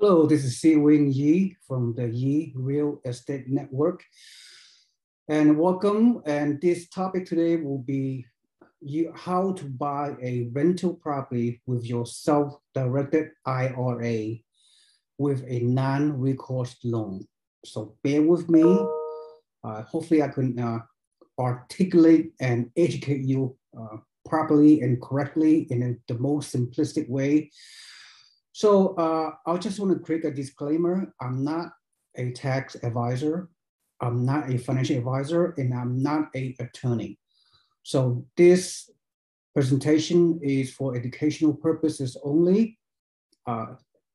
Hello, this is Si Wing Yi from the Yi Real Estate Network. And welcome. And this topic today will be how to buy a rental property with your self-directed IRA with a non-recourse loan. So bear with me. Hopefully I can articulate and educate you properly and correctly in the most simplistic way. So I just want to create a disclaimer. I'm not a tax advisor. I'm not a financial advisor, and I'm not an attorney. So this presentation is for educational purposes only.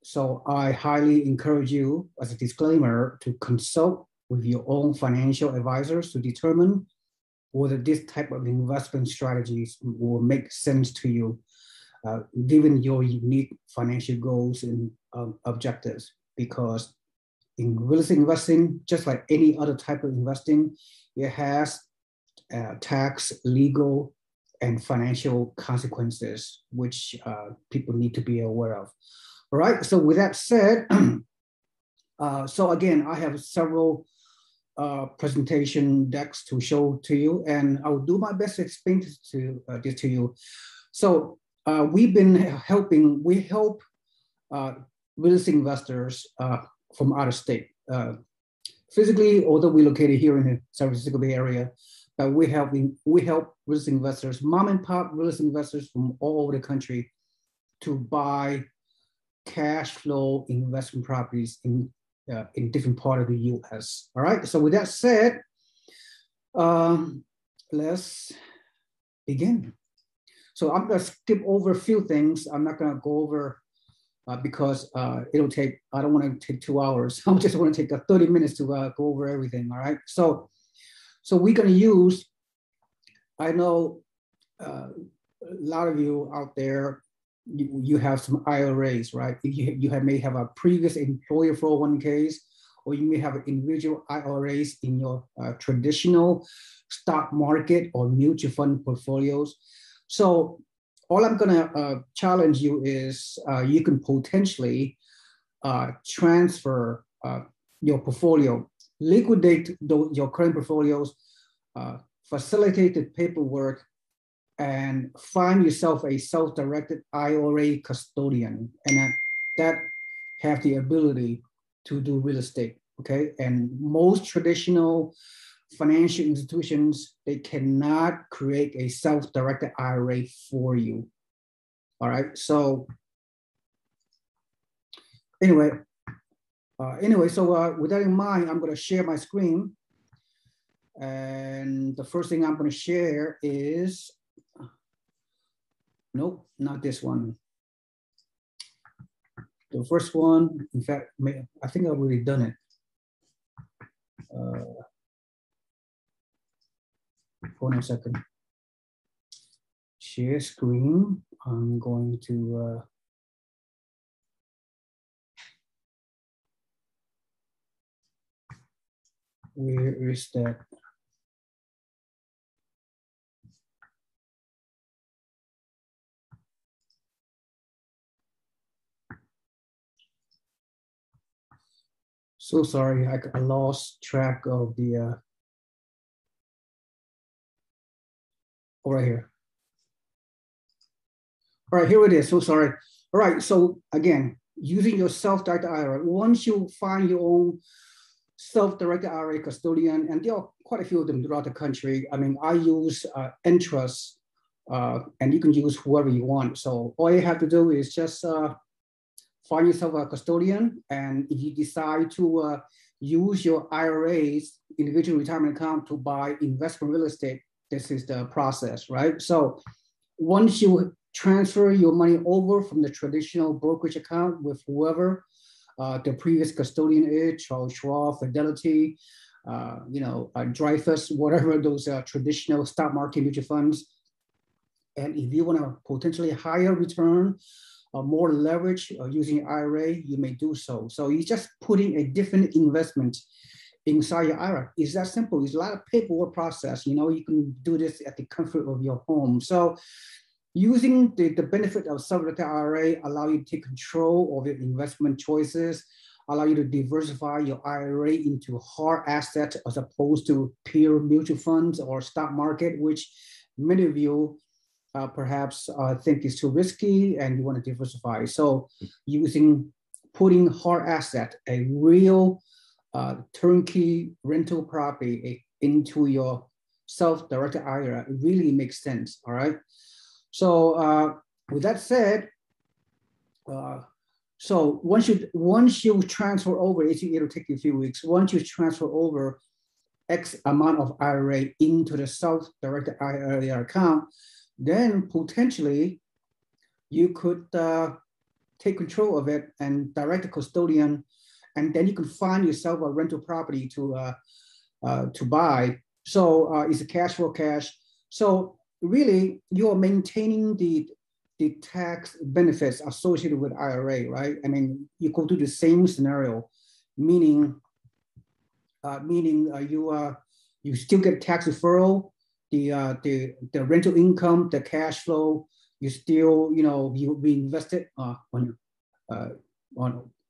So I highly encourage you, as a disclaimer, to consult with your own financial advisors to determine whether this type of investment strategies will make sense to you, given your unique financial goals and objectives. Because in real estate investing, just like any other type of investing, it has tax, legal, and financial consequences, which people need to be aware of. All right, so with that said, so again, I have several presentation decks to show to you, and I'll do my best to explain this to you. So we help real estate investors from out of state. Physically, although we're located here in the San Francisco Bay Area, we help real estate investors, mom and pop real estate investors from all over the country to buy cash flow investment properties in different part of the U.S. All right. So with that said, let's begin. So I'm going to skip over a few things. I'm not going to go over because it'll take, I don't want to take 2 hours. I just want to take 30 minutes to go over everything. All right. So we're going to use, I know a lot of you out there, you have some IRAs, right? You may have a previous employer 401ks, or you may have individual IRAs in your traditional stock market or mutual fund portfolios. So all I'm gonna challenge you is you can potentially transfer your portfolio, liquidate your current portfolios, facilitate the paperwork, and find yourself a self-directed IRA custodian, and that have the ability to do real estate, okay? And most traditional financial institutions, they cannot create a self-directed IRA for you, all right? So anyway, so with that in mind, I'm gonna share my screen. And the first thing I'm gonna share is, nope, not this one. The first one, in fact, I think I've already done it. Hold on a second. Share screen. I'm going to, where is that? So sorry, I lost track of the, oh, right here. All right, here it is, so sorry. All right, so again, using your self-directed IRA, once you find your own self-directed IRA custodian, and there are quite a few of them throughout the country. I mean, I use Entrust, and you can use whoever you want. So all you have to do is just find yourself a custodian, and if you decide to use your IRA's individual retirement account to buy investment real estate, this is the process, right? So once you transfer your money over from the traditional brokerage account with whoever the previous custodian is, Charles Schwab, Fidelity, Dreyfus, whatever those traditional stock market mutual funds. And if you want a potentially higher return, more leverage using IRA, you may do so. So you're just putting a different investment inside your IRA. It's that simple. It's a lot of paperwork process. You know, you can do this at the comfort of your home. So Using the benefit of self-directed IRA allow you to take control of your investment choices, allow you to diversify your IRA into hard assets as opposed to pure mutual funds or stock market, which many of you perhaps think is too risky and you want to diversify. So putting hard asset, a real turnkey rental property into your self-directed IRA really makes sense, all right? So with that said, so once you transfer over, it'll take you a few weeks. Once you transfer over X amount of IRA into the self-directed IRA account, then potentially you could take control of it and direct the custodian, and then you can find yourself a rental property to buy. So it's a cash for cash. So really, you are maintaining the tax benefits associated with IRA, right? I mean, you go through the same scenario, meaning you still get tax deferral, the rental income, the cash flow, you still you reinvest it on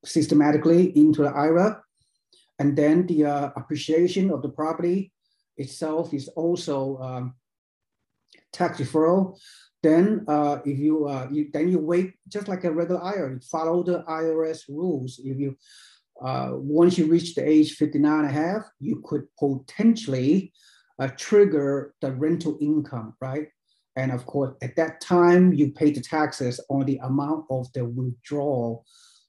systematically into the IRA, and then the appreciation of the property itself is also tax deferral. Then if you wait just like a regular IRA, you follow the IRS rules. If you once you reach the age 59 and a half, you could potentially trigger the rental income, right? And of course, at that time, you pay the taxes on the amount of the withdrawal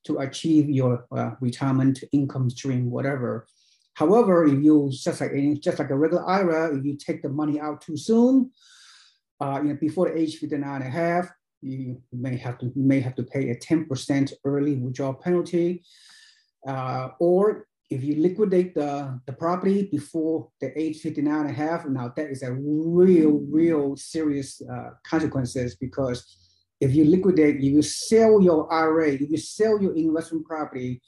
to achieve your retirement income stream, whatever. However, if you just like a regular IRA, if you take the money out too soon, before the age 59 and a half, you may have to pay a 10% early withdrawal penalty. Or if you liquidate the property before the age 59 and a half, now that is a real serious consequences, because if you liquidate, if you sell your IRA, if you sell your investment property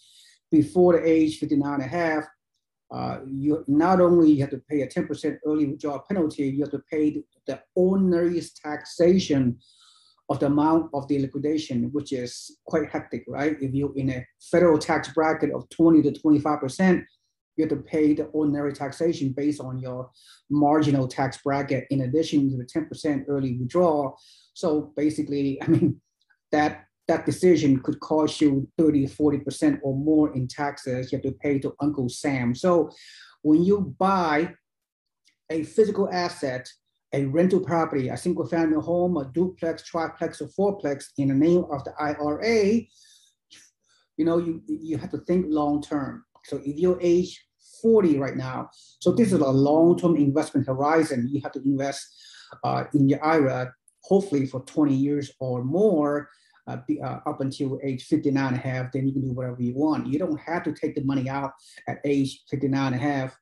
before the age 59 and a half, you not only have to pay a 10% early withdrawal penalty, you have to pay the ordinary taxation of the amount of the liquidation, which is quite hectic, right? If you're in a federal tax bracket of 20 to 25%, you have to pay the ordinary taxation based on your marginal tax bracket, in addition to the 10% early withdrawal. So basically, I mean, that decision could cost you 30, 40% or more in taxes you have to pay to Uncle Sam. So when you buy a physical asset, a rental property, a single family home, a duplex, triplex, or fourplex in the name of the IRA, you have to think long term. So if you're age 40 right now, so this is a long-term investment horizon. You have to invest in your IRA, hopefully for 20 years or more, up until age 59 and a half, then you can do whatever you want. You don't have to take the money out at age 59 and a half.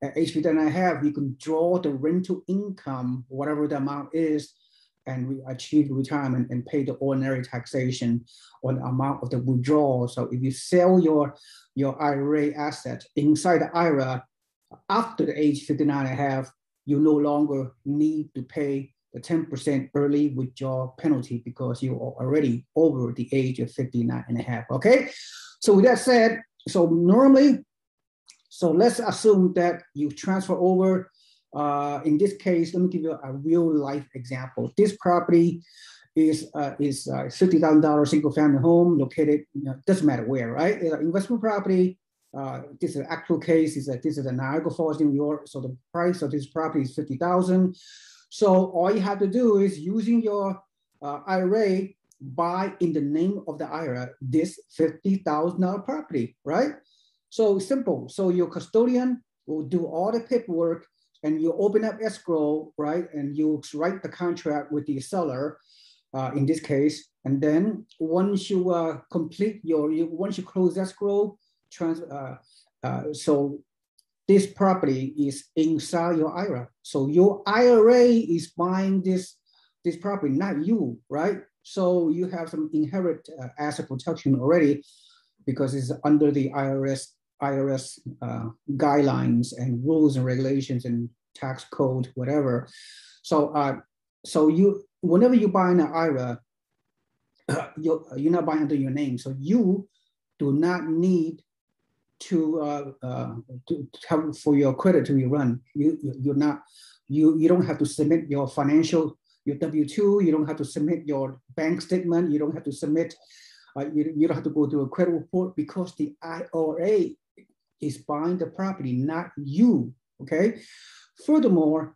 At age 59 and a half, you can draw the rental income, whatever the amount is, and achieve retirement and pay the ordinary taxation on the amount of the withdrawal. So if you sell your IRA asset inside the IRA after the age 59 and a half, you no longer need to pay the 10% early withdrawal penalty because you are already over the age of 59 and a half, okay? So with that said, so let's assume that you transfer over. In this case, let me give you a real life example. This property is $50,000 single family home located, doesn't matter where, right? It's an investment property. This is an actual case. This is a Niagara Falls, New York. So the price of this property is $50,000. So all you have to do is using your IRA, buy in the name of the IRA this $50,000 property, right? So simple. So your custodian will do all the paperwork, and you open up escrow, right? And you write the contract with the seller, in this case. And then once you once you close escrow, so this property is inside your IRA. So your IRA is buying this property, not you, right? So you have some inherent asset protection already because it's under the IRS guidelines and rules and regulations and tax code, whatever. So whenever you buy an IRA, you're not buying under your name. So you do not need to have for your credit to be run. You don't have to submit your W-2. You don't have to submit your bank statement. You don't have to submit. You don't have to go through a credit report because the IRA is buying the property, not you. Okay. Furthermore,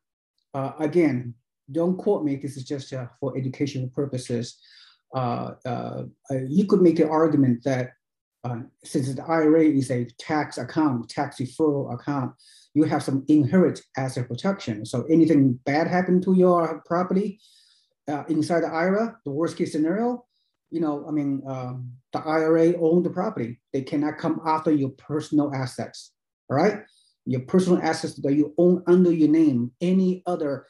again, don't quote me. This is just for educational purposes. You could make an argument that since the IRA is a tax account, tax deferral account, you have some inherent asset protection. So anything bad happen to your property inside the IRA, the worst case scenario, the IRA own the property. They cannot come after your personal assets, all right? Your personal assets that you own under your name, any other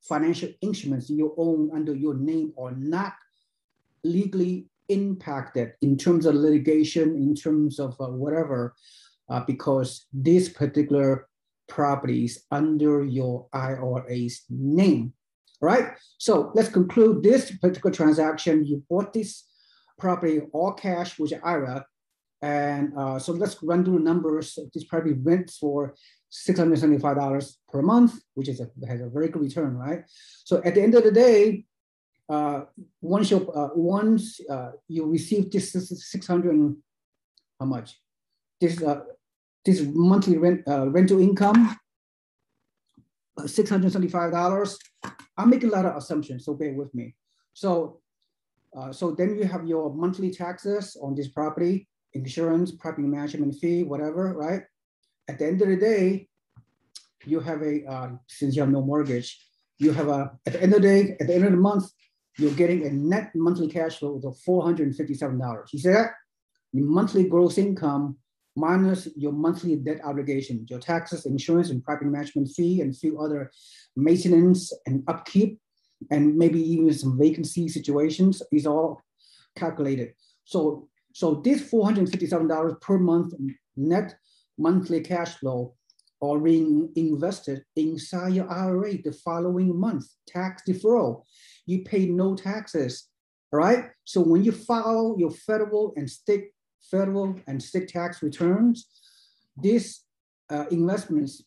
financial instruments you own under your name are not legally impacted in terms of litigation, in terms of whatever, because this particular property is under your IRA's name, right? So let's conclude this particular transaction. You bought this property all cash with your IRA, and so let's run through the numbers. This property rents for $675 per month, which has a very good return, right? So at the end of the day, once you receive this 600, how much? This monthly rental income, $675. I'm making a lot of assumptions, so bear with me. So then you have your monthly taxes on this property, insurance, property management fee, whatever, right? At the end of the day, you have since you have no mortgage, you have at the end of the day, at the end of the month, you're getting a net monthly cash flow of $457. You see that? Your monthly gross income minus your monthly debt obligation, your taxes, insurance, and property management fee, and a few other maintenance and upkeep, and maybe even some vacancy situations is all calculated. So this $457 per month net monthly cash flow are being invested inside your IRA the following month, tax deferral. You pay no taxes, all right? So when you file your federal and state tax returns, this investments,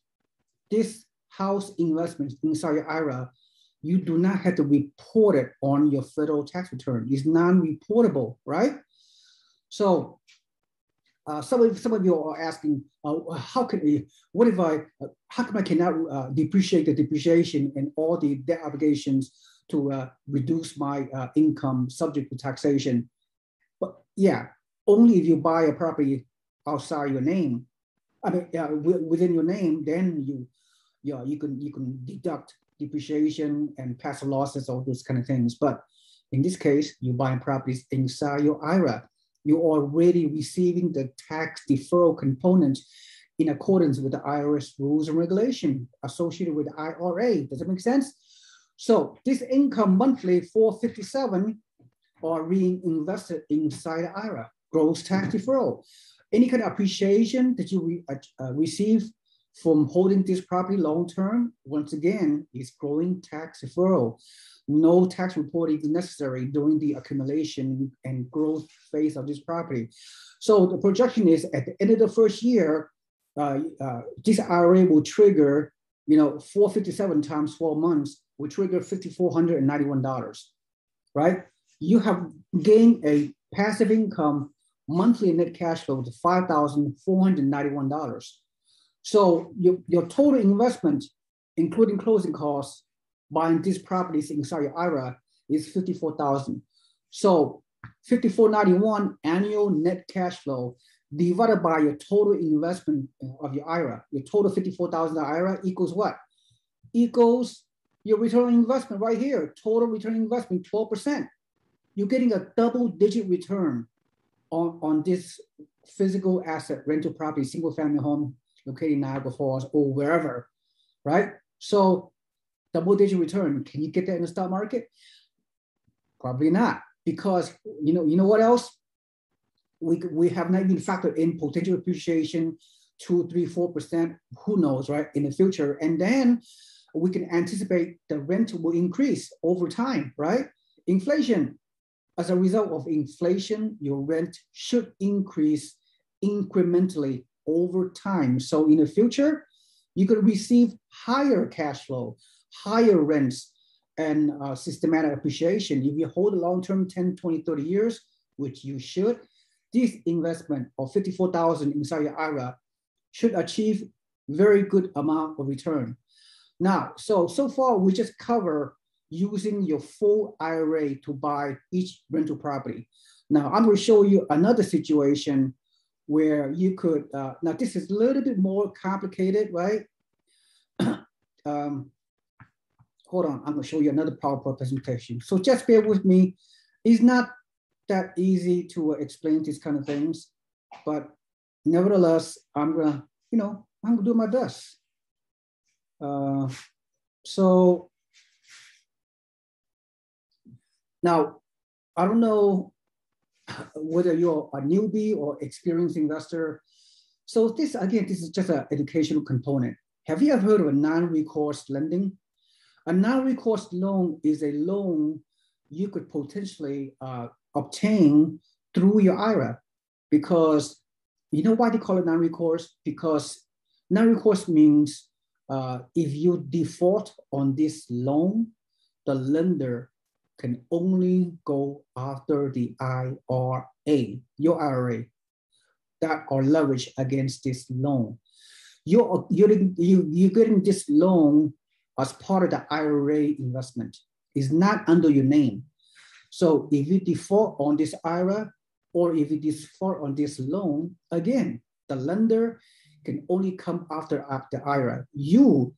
this house investments inside your IRA, you do not have to report it on your federal tax return. It's non-reportable, right? So some of you are asking, how come I cannot depreciate the depreciation and all the debt obligations to reduce my income subject to taxation? But yeah, only if you buy a property outside your name, within your name, then you can deduct depreciation and past losses, all those kind of things. But in this case, you're buying properties inside your IRA. You're already receiving the tax deferral component in accordance with the IRS rules and regulation associated with the IRA. Does that make sense? So this income monthly, $457, are reinvested inside the IRA, gross tax deferral. Any kind of appreciation that you receive from holding this property long-term, once again, is growing tax deferral. No tax reporting is necessary during the accumulation and growth phase of this property. So the projection is at the end of the first year, this IRA will trigger, $457 times 12 months will trigger $5,491, right? You have gained a passive income monthly net cash flow to $5,491. So your total investment, including closing costs, buying these properties inside your IRA is $54,000. So $5,491 annual net cash flow divided by your total investment of your IRA, your total $54,000 IRA equals what? Equals your return on investment right here, total return on investment, 12%. You're getting a double-digit return on this physical asset, rental property, single-family home located in Niagara Falls or wherever, right? So double-digit return, can you get that in the stock market? Probably not, because you know what else? We have not even factored in potential appreciation, 2%, 3%, 4%, who knows, right, in the future. And then we can anticipate the rent will increase over time, right? Inflation. As a result of inflation, your rent should increase incrementally over time. So in the future, you could receive higher cash flow, higher rents, and systematic appreciation. If you hold a long-term 10, 20, 30 years, which you should, this investment of $54,000 inside your IRA should achieve very good amount of return. Now, so far we just cover using your full IRA to buy each rental property. Now I'm going to show you another situation where you could, now this is a little bit more complicated, right? Hold on, I'm going to show you another PowerPoint presentation. So just bear with me. It's not that easy to explain these kind of things, but nevertheless, I'm going to do my best. So now, I don't know whether you're a newbie or experienced investor. So this, again, this is just an educational component. Have you ever heard of a non-recourse lending? A non-recourse loan is a loan you could potentially obtain through your IRA, because you know why they call it non-recourse? Because non-recourse means if you default on this loan, the lender can only go after the IRA, your IRA, that are leveraged against this loan. You're getting this loan as part of the IRA investment. It's not under your name. So if you default on this IRA, or if you default on this loan, again, the lender can only come after the IRA. You,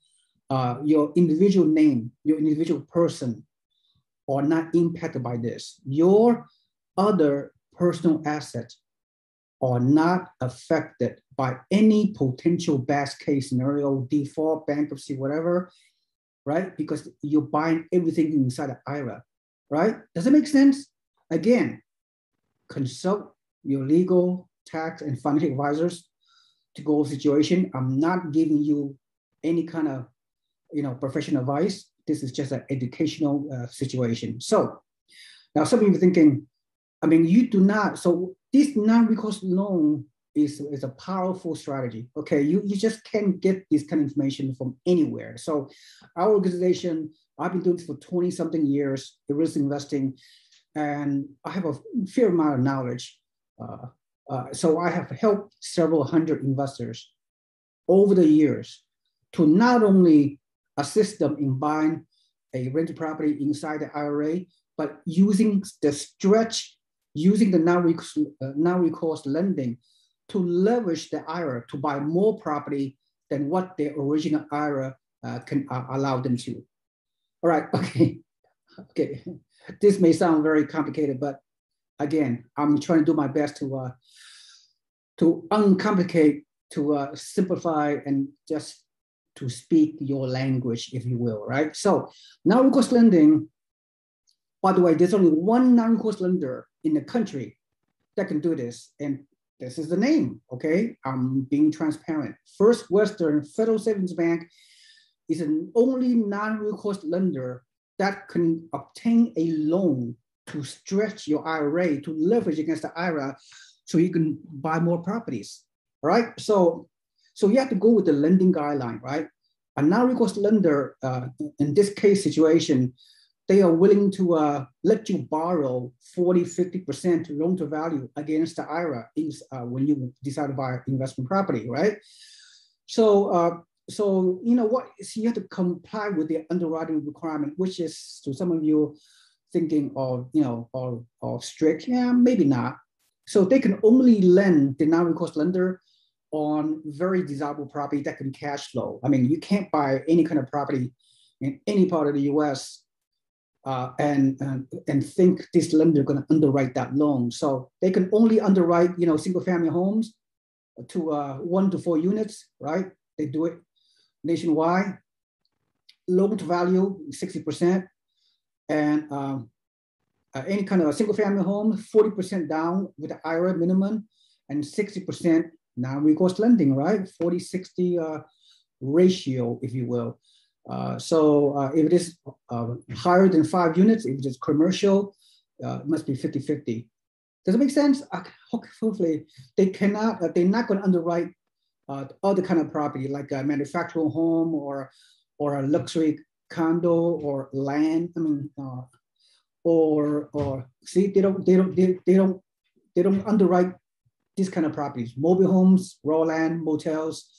your individual name, your individual person are not impacted by this. Your other personal assets are not affected by any potential best case scenario, default, bankruptcy, whatever, right? Because you're buying everything inside the IRA, right? Does it make sense? Again, consult your legal, tax, and financial advisors to go over the situation. I'm not giving you any kind of, professional advice. This is just an educational situation. So now some of you are thinking, you do not, so this non-recourse loan is a powerful strategy. Okay, you just can't get this kind of information from anywhere. So our organization, I've been doing this for 20 something years, the risk investing, and I have a fair amount of knowledge. So I have helped several hundred investors over the years to not only assist them in buying a rental property inside the IRA, but using the non-recourse lending to leverage the IRA to buy more property than what their original IRA can allow them to. All right, okay. This may sound very complicated, but again, I'm trying to do my best to uncomplicate, to simplify, and just to speak your language, if you will, right? So non-recourse lending, by the way, there's only one non-recourse lender in the country that can do this, and this is the name, okay? I'm being transparent. First Western Federal Savings Bank is an only non-recourse lender that can obtain a loan to stretch your IRA, to leverage against the IRA so you can buy more properties, all right? So you have to go with the lending guideline, right? A non-recourse lender, in this case situation, they are willing to let you borrow 40, 50% loan to value against the IRA when you decide to buy investment property, right? So you know what? So you have to comply with the underwriting requirement, which is, to some of you thinking of, of strict, yeah, maybe not. So they can only lend, the non-recourse lender, on very desirable property that can cash flow. You can't buy any kind of property in any part of the US and think this lender going to underwrite that loan. So they can only underwrite, single family homes to 1 to 4 units, right? They do it nationwide. Loan to value 60%, and any kind of a single family home, 40% down with the IRA minimum, and 60% non-recourse lending, right? 40-60 ratio, if you will. If it is higher than 5 units, if it is commercial, it must be 50-50. Does it make sense? Hopefully, they're not going to underwrite other kind of property like a manufactured home or a luxury condo or land. I mean, or see, they don't underwrite these kind of properties. Mobile homes, raw land, motels,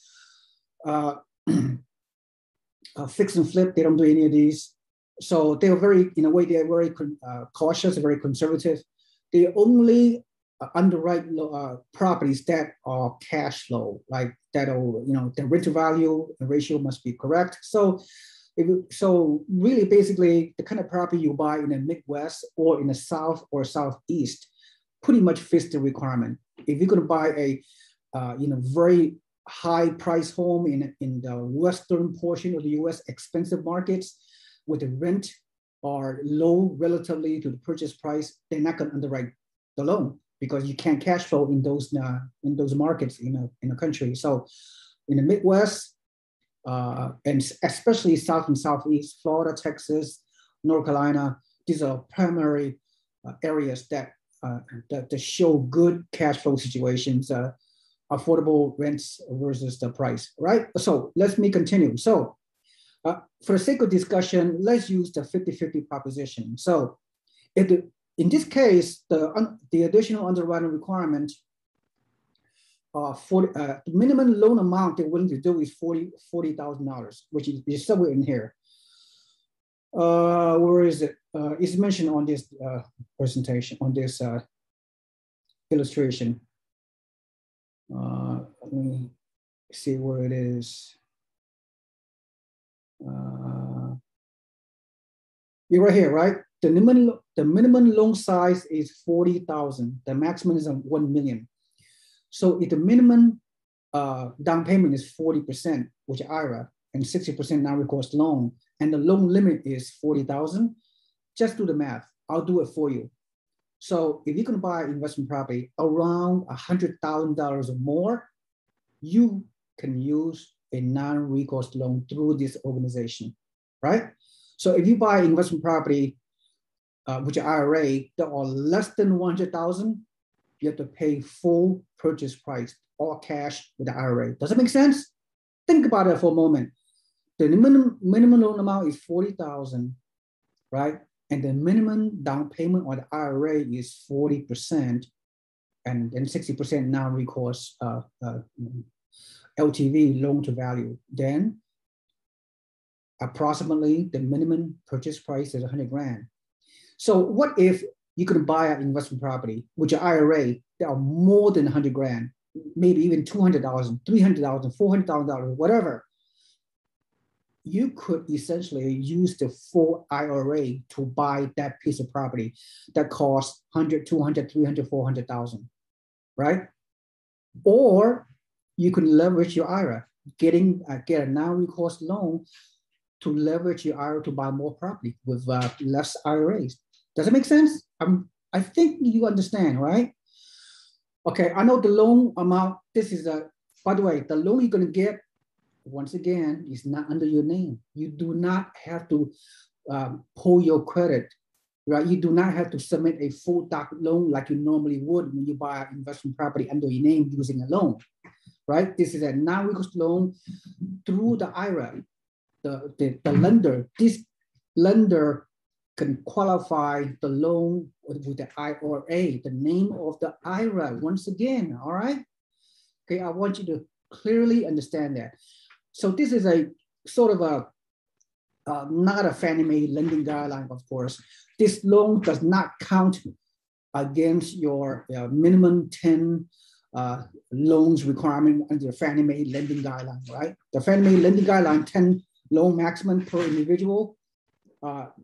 fix and flip. They don't do any of these. So they are very, in a way, they are very cautious, very conservative. They only underwrite properties that are cash flow, like that, the rent to value ratio must be correct. So really, basically, the kind of property you buy in the Midwest or in the South or Southeast pretty much fits the requirement. If you're going to buy a very high price home in the western portion of the U.S. expensive markets, where the rent are low relatively to the purchase price, they're not going to underwrite the loan because you can't cash flow in those markets in a country. So in the Midwest, and especially South and Southeast, Florida, Texas, North Carolina, these are primary areas that show good cash flow situations, affordable rents versus the price, right? So let me continue. So for the sake of discussion, let's use the 50-50 proposition. So in this case, the additional underwriting requirement for the minimum loan amount they're willing to do is $40,000, which is somewhere in here. Where is it? It's mentioned on this presentation, on this illustration. Let me see where it is. You're right here, right? The minimum loan size is 40,000. The maximum is 1 million. So if the minimum down payment is 40%, which is IRA, and 60% non-recourse loan, and the loan limit is 40,000, just do the math. I'll do it for you. So if you're going to buy investment property around $100,000 or more, you can use a non-recourse loan through this organization, right? So if you buy investment property, which is IRA, that are less than 100,000, you have to pay full purchase price, all cash with the IRA. Does it make sense? Think about it for a moment. The minimum loan amount is 40,000, right? And the minimum down payment on the IRA is 40%, and then 60% non-recourse LTV, loan to value. Then approximately the minimum purchase price is 100 grand. So what if you could buy an investment property, which are IRA, that are more than 100 grand, maybe even 200,000, 300,000, 400,000, whatever. You could essentially use the full IRA to buy that piece of property that costs 100, 200, 300, 400,000, right? Or you can leverage your IRA, get a non-recourse loan to leverage your IRA to buy more property with less IRAs. Does it make sense? I think you understand, right? Okay, I know the loan amount, by the way, the loan you're gonna get, once again, is not under your name. You do not have to pull your credit, right? You do not have to submit a full doc loan like you normally would when you buy an investment property under your name using a loan, right? This is a non-recourse loan through the IRA. The lender, this lender can qualify the loan with the IRA, the name of the IRA, once again, all right? Okay, I want you to clearly understand that. So this is a sort of not a Fannie Mae lending guideline, of course. This loan does not count against your minimum 10 loans requirement under the Fannie Mae lending guideline, right? The Fannie Mae lending guideline, 10 loan maximum per individual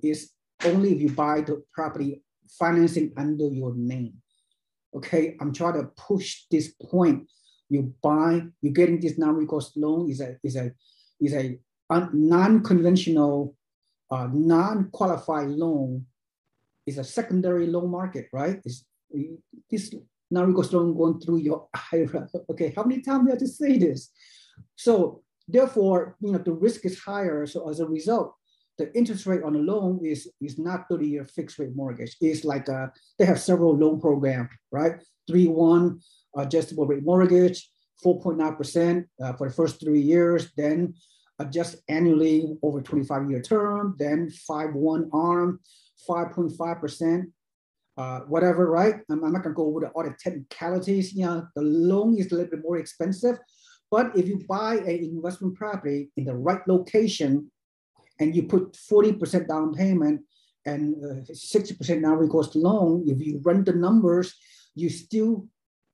is only if you buy the property financing under your name. Okay, I'm trying to push this point. You're getting this non-recourse loan is a non-conventional, non-qualified loan. Is a secondary loan market, right? This non-recourse loan going through your IRA. Okay, how many times do I have to say this? So Therefore, the risk is higher. So as a result, the interest rate on the loan is not 30-year fixed rate mortgage. It's like they have several loan programs, right? 3-1 adjustable rate mortgage, 4.9% for the first 3 years, then adjust annually over 25-year term, then 5-1 ARM, 5.5%, whatever, right? I'm not gonna go over all the technicalities. The loan is a little bit more expensive, but if you buy an investment property in the right location and you put 40% down payment and 60% non-recourse loan, if you run the numbers, you still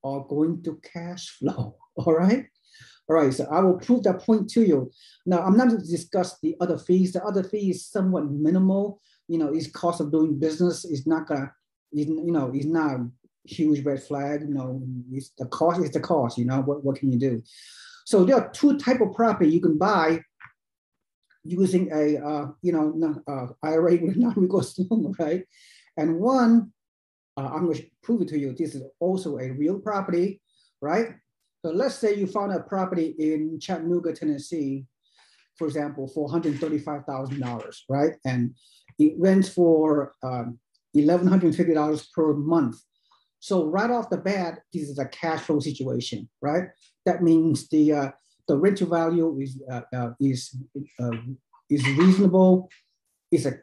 are going to cash flow, all right? All right, so I will prove that point to you. Now, I'm not going to discuss the other fees. The other fee is somewhat minimal. Its cost of doing business is not gonna, it's not a huge red flag. It's the cost is the cost. What can you do? So there are two types of property you can buy using a IRA with non-recourse loan, right? And one, I'm going to prove it to you. This is also a real property, right? So let's say you found a property in Chattanooga, Tennessee, for example, for $135,000, right? And it rents for $1,150 per month. So right off the bat, this is a cash flow situation, right? That means the rental value is reasonable. It's a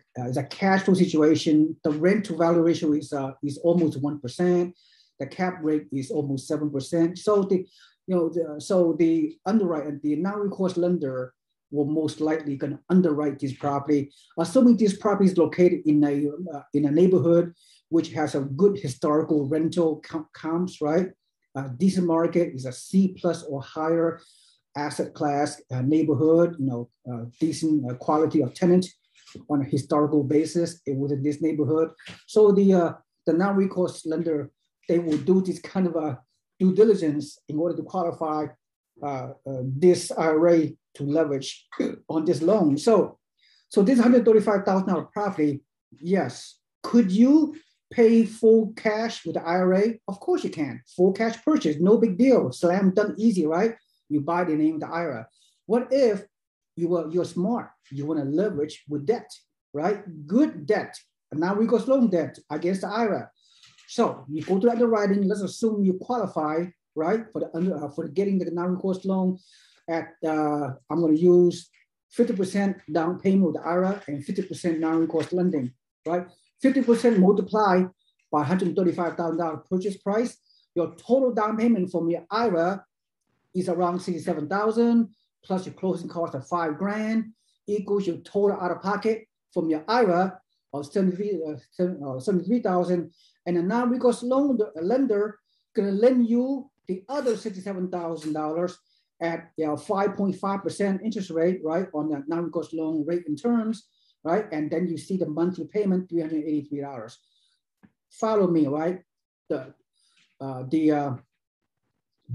cash flow situation. The rent to value ratio is almost 1%. The cap rate is almost 7%. So the underwriter, the non-recourse lender, will most likely going to underwrite this property, assuming this property is located in a neighborhood which has a good historical rental comps, right? Decent market, is a C+ or higher asset class neighborhood, decent quality of tenant on a historical basis within this neighborhood. So the non-recourse lender, they will do this kind of a due diligence in order to qualify this IRA to leverage on this loan. So this $135,000 property, yes. Could you pay full cash with the IRA? Of course you can. Full cash purchase, no big deal. Slam dunk, easy, right? You buy the name of the IRA. What if you're smart? You want to leverage with debt, right? Good debt, a non-recourse loan debt against the IRA. So you go to underwriting. Let's assume you qualify, right, for getting the non-recourse loan at I'm going to use 50% down payment with the IRA and 50% non-recourse lending, right? 50% multiplied by $135,000 purchase price. Your total down payment from your IRA is around $67,000 plus your closing cost of $5,000 equals your total out of pocket from your IRA of $73,000, and a non-recourse loan lender gonna lend you the other $67,000 at 5.5% interest rate, right, on the non-recourse loan rate and terms, right, and then you see the monthly payment $383. Follow me, right? The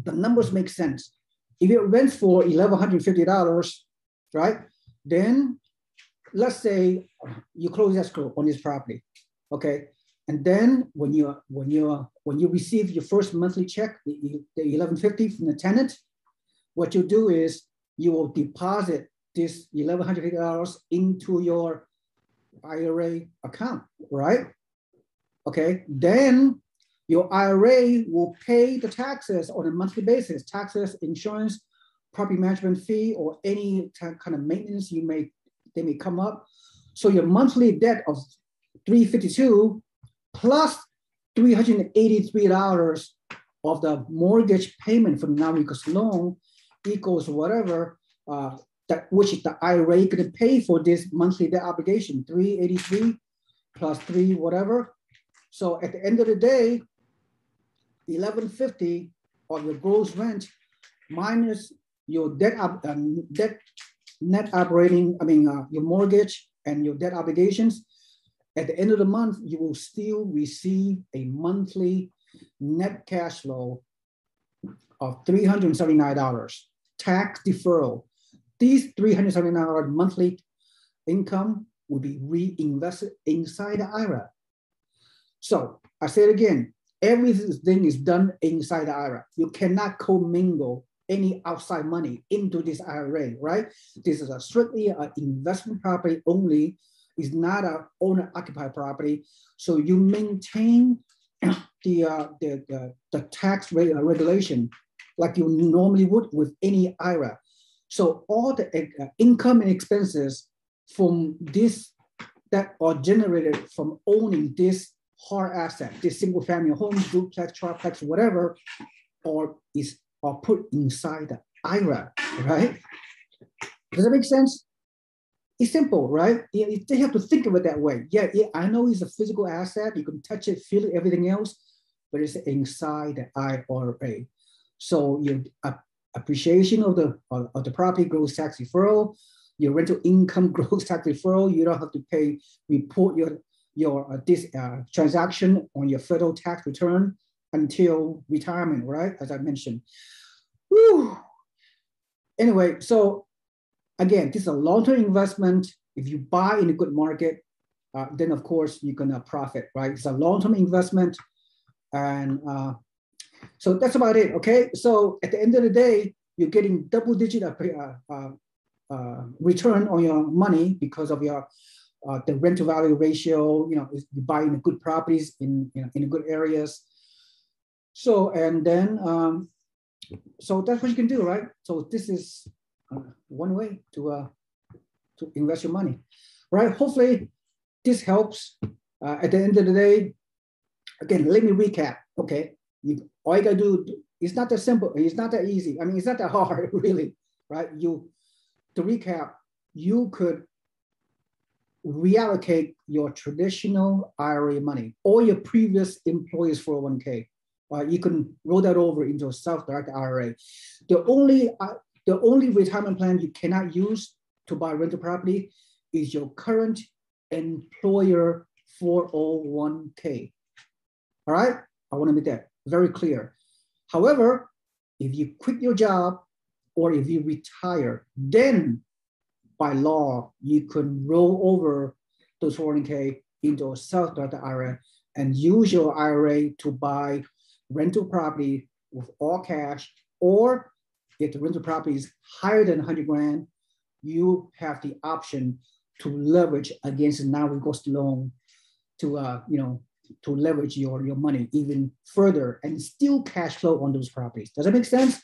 numbers make sense. If it rents for $1,150, right, then let's say you close escrow on this property, okay, and then when you receive your first monthly check, the $1,150 from the tenant, what you do is you will deposit this $1,150 into your IRA account, right? Okay, then your IRA will pay the taxes on a monthly basis, taxes, insurance, property management fee, or any kind of maintenance they may come up. So your monthly debt of $352 plus $383 of the mortgage payment from the non-recourse loan equals whatever which the IRA could pay for this monthly debt obligation, $383 plus $3 whatever. So at the end of the day, $1,150 of your gross rent minus your debt net operating, your mortgage and your debt obligations. At the end of the month, you will still receive a monthly net cash flow of $379, tax deferral. These $379 monthly income will be reinvested inside the IRA. So I say it again, everything is done inside the IRA. You cannot commingle any outside money into this IRA, right? This is a strictly an investment property only. It's not an owner-occupied property. So you maintain the tax rate regulation like you normally would with any IRA. So all the income and expenses from this that are generated from owning this hard asset, this single family home, duplex, triplex, whatever, are put inside the IRA, right? Does that make sense? It's simple, right? They have to think of it that way. Yeah, I know it's a physical asset. You can touch it, feel it, everything else, but it's inside the IRA. So your appreciation of the property grows tax deferral, your rental income grows tax deferral. You don't have to report your this transaction on your federal tax return until retirement, right? As I mentioned. Whew. Anyway, so again, this is a long-term investment. If you buy in a good market, then of course you're gonna profit, right? It's a long-term investment, and so that's about it. Okay, so at the end of the day, you're getting double-digit return on your money because of your the rental value ratio. You know, you buy in good properties in good areas. So and then so that's what you can do, right? So this is one way to invest your money, right? Hopefully this helps. At the end of the day, again, let me recap. Okay, all you gotta do, it's not that simple. It's not that easy. I mean, it's not that hard, really, right? To recap, you could reallocate your traditional IRA money or your previous employer's 401k. You can roll that over into a self-directed IRA. The only retirement plan you cannot use to buy rental property is your current employer 401k. All right, I want to make that very clear. However, if you quit your job or if you retire, then by law, you can roll over those 401k into a self-directed IRA and use your IRA to buy rental property with all cash, or if the rental property is higher than 100 grand, you have the option to leverage against a non-recourse loan to to leverage your money even further and still cash flow on those properties. Does that make sense?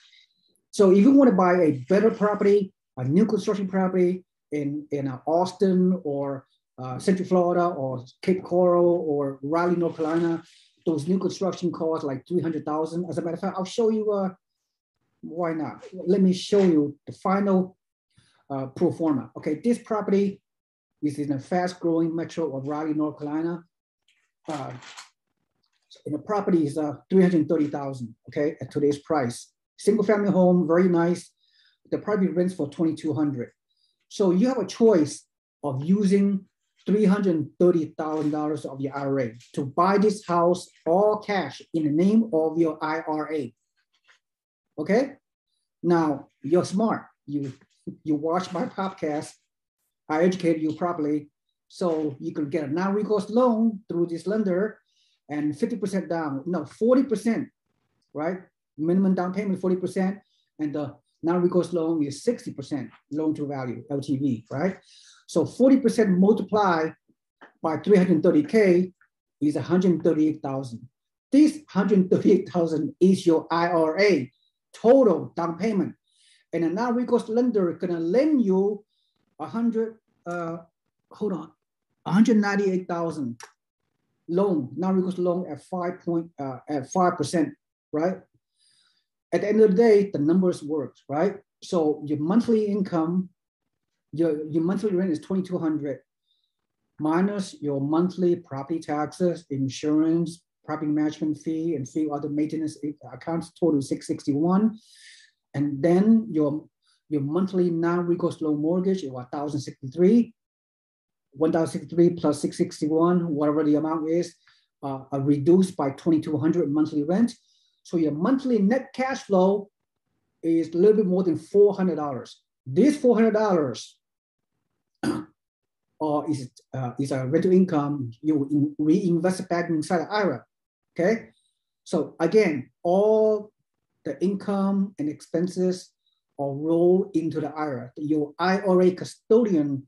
So if you want to buy a better property, a new construction property in Austin or Central Florida or Cape Coral or Raleigh, North Carolina, those new construction costs like $300,000. As a matter of fact, I'll show you why not. Let me show you the final pro forma. Okay, this property is in a fast-growing metro of Raleigh, North Carolina. And the property is $330,000. Okay, at today's price. Single-family home, very nice. The property rents for $2,200. So you have a choice of using $330,000 of your IRA to buy this house all cash in the name of your IRA. Okay, now you're smart. You watch my podcast. I educated you properly, so you can get a non-recourse loan through this lender, and 50% down. No, 40%, right? Minimum down payment 40%, and the non-recourse loan is 60% loan to value (LTV), right? So 40% multiplied by 330K is 138,000. This 138,000 is your IRA total down payment, and a non-recourse lender is gonna lend you 198,000 loan, non-recourse loan at 5%, right? At the end of the day, the numbers work, right? So your monthly income, your monthly rent is $2,200 minus your monthly property taxes, insurance, property management fee, and few other maintenance accounts, total $661. And then your monthly non-recourse loan mortgage is $1,063. 1,063 plus 661, whatever the amount is, reduced by 2,200 monthly rent. So your monthly net cash flow is a little bit more than $400. This $400 is a rental income you reinvest back inside the IRA. Okay, so again, all the income and expenses are rolled into the IRA. Your IRA custodian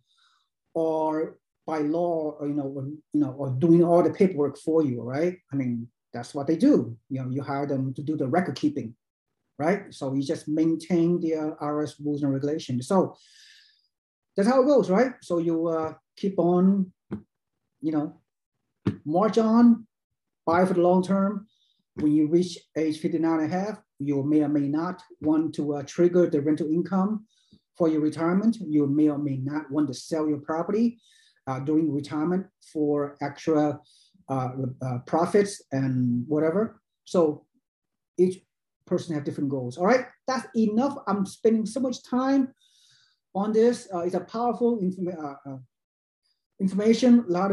or by law, or doing all the paperwork for you, right? I mean, that's what they do. You hire them to do the record keeping, right? So you just maintain the IRS rules and regulations. So that's how it goes, right? So you keep on, march on, buy for the long term. When you reach age 59 and a half, you may or may not want to trigger the rental income for your retirement. You may or may not want to sell your property during retirement for extra profits and whatever. So each person have different goals. All right, that's enough. I'm spending so much time on this. It's a powerful information. A lot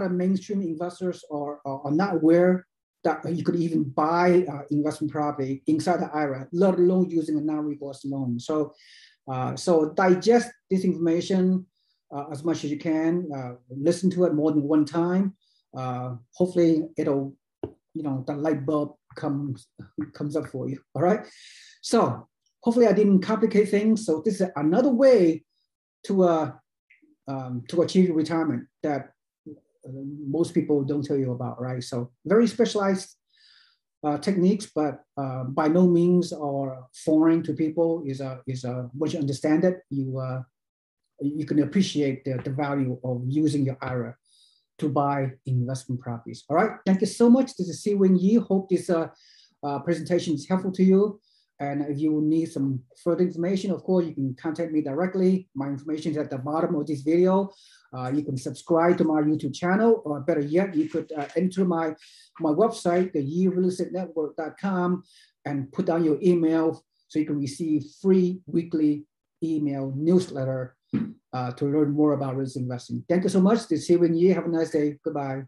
of mainstream investors are not aware that you could even buy investment property inside the IRA, let alone using a non-recourse loan. So, so digest this information as much as you can. Listen to it more than one time. Hopefully, it'll, the light bulb comes up for you. All right. So hopefully, I didn't complicate things. So this is another way to achieve retirement that most people don't tell you about, right? So very specialized techniques, but by no means are foreign to people. Once you understand it, you can appreciate the value of using your IRA to buy investment properties. All right, thank you so much. This is Si-Wing Yee. Hope this presentation is helpful to you. And if you need some further information, of course, you can contact me directly. My information is at the bottom of this video. You can subscribe to my YouTube channel, or better yet, you could enter my website, the yeerealestateenetwork.com, and put down your email so you can receive free weekly email newsletter to learn more about real estate investing. Thank you so much. This is Si-Wing Yee. Have a nice day. Goodbye.